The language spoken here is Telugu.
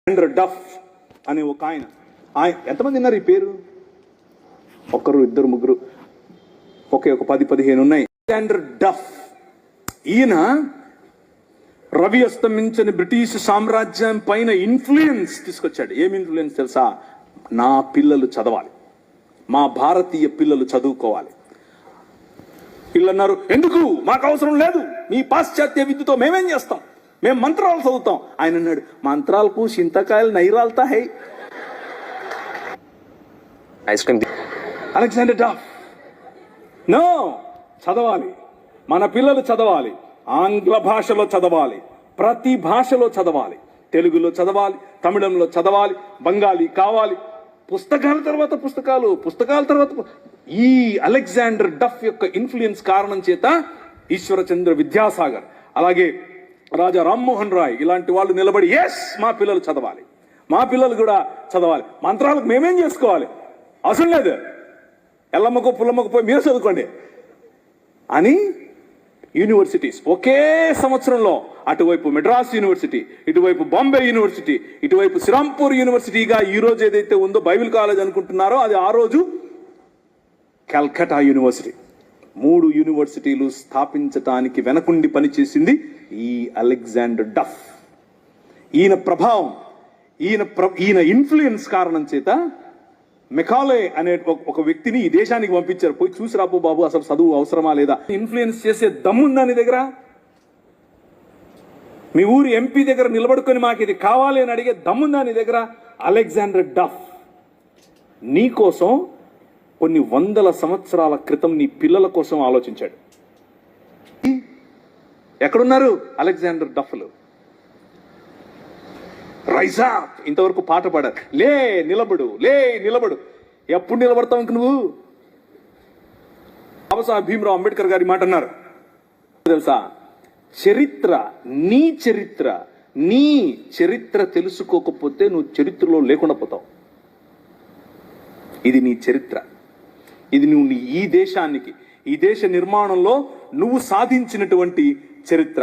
అలెగ్జాండర్ డఫ్ అనే ఒక ఆయన ఎంతమంది ఉన్నారు ఈ పేరు? ఒకరు, ఇద్దరు, ముగ్గురు, ఒకే ఒక 10-15 ఉన్నాయి. అలెగ్జాండర్ డఫ్ ఈయన రవి అస్తమించని బ్రిటిష్ సామ్రాజ్యం పైన ఇన్ఫ్లుయెన్స్ తీసుకొచ్చాడు. ఏం ఇన్ఫ్లుయెన్స్ తెలుసా? నా పిల్లలు చదవాలి, మా భారతీయ పిల్లలు చదువుకోవాలి. వీళ్ళు అన్నారు, ఎందుకు, మాకు అవసరం లేదు, మీ పాశ్చాత్య విద్యతో మేమేం చేస్తాం, మేము మంత్రాలు చదువుతాం. ఆయన అన్నాడు, మంత్రాలకు చింతకాయలు నైరాలతా హై. Ice cream. అలెగ్జాండర్ డఫ్ నో, చదవాలి, మన పిల్లలు చదవాలి, ఆంగ్ల భాషలో చదవాలి, ప్రతి భాషలో చదవాలి, తెలుగులో చదవాలి, తమిళంలో చదవాలి, బెంగాలీ కావాలి, పుస్తకాల తర్వాత పుస్తకాలు, పుస్తకాల తర్వాత. ఈ అలెగ్జాండర్ డఫ్ యొక్క ఇన్ఫ్లుయెన్స్ కారణం చేత ఈశ్వరచంద్ర విద్యాసాగర్, అలాగే రాజా రామ్మోహన్ రాయ్ ఇలాంటి వాళ్ళు నిలబడి, ఎస్, మా పిల్లలు చదవాలి, మా పిల్లలు కూడా చదవాలి, మంత్రాలకు మేమేం చేసుకోవాలి, అవసరం లేదు, ఎల్లమ్మకో పుల్లమ్మకో పోయి మీరు చదువుకోండి అని యూనివర్సిటీస్ ఒకే సంవత్సరంలో అటువైపు మెడ్రాస్ యూనివర్సిటీ, ఇటువైపు బాంబే యూనివర్సిటీ, ఇటువైపు శ్రీరాంపూర్ యూనివర్సిటీగా ఈ రోజు ఏదైతే ఉందో బైబిల్ కాలేజ్ అనుకుంటున్నారో అది ఆ రోజు కల్కటా యూనివర్సిటీ. 3 యూనివర్సిటీలు స్థాపించటానికి వెనకుండి పనిచేసింది ఈ అలెగ్జాండర్ డఫ్. ఈయన ప్రభావం, ఈయన ఇన్ఫ్లుయెన్స్ కారణం చేత మెకాలే అనే ఒక వ్యక్తిని ఈ దేశానికి పంపించారు. పోయి చూసి రాపో బాబు, అసలు చదువు అవసరమా లేదా. ఇన్ఫ్లుయెన్స్ చేసే దమ్ముందా నీ దగ్గర? మీ ఊరి ఎంపీ దగ్గర నిలబడుకొని మాకు ఇది కావాలి అని అడిగే దమ్ముందా నీ దగ్గర? అలెగ్జాండర్ డఫ్ నీ కోసం కొన్ని వందల సంవత్సరాల క్రితం నీ పిల్లల కోసం ఆలోచించాడు. ఎక్కడున్నారు అలెగ్జాండర్ డఫ్లు? రైజ్ అప్, ఇంతవరకు పాట పాడారు, లే నిలబడు, లే నిలబడు. ఎప్పుడు నిలబడతావు ఇంక నువ్వు? బాబాసాహెబ్ భీమ్రావ్ అంబేద్కర్ గారి మాట అన్నారు తెలుసా? చరిత్ర, నీ చరిత్ర తెలుసుకోకపోతే నువ్వు చరిత్రలో లేకుండా పోతావు. ఇది నీ చరిత్ర, ఇది నువ్వు ఈ దేశానికి, ఈ దేశ నిర్మాణంలో నువ్వు సాధించినటువంటి చరిత్ర.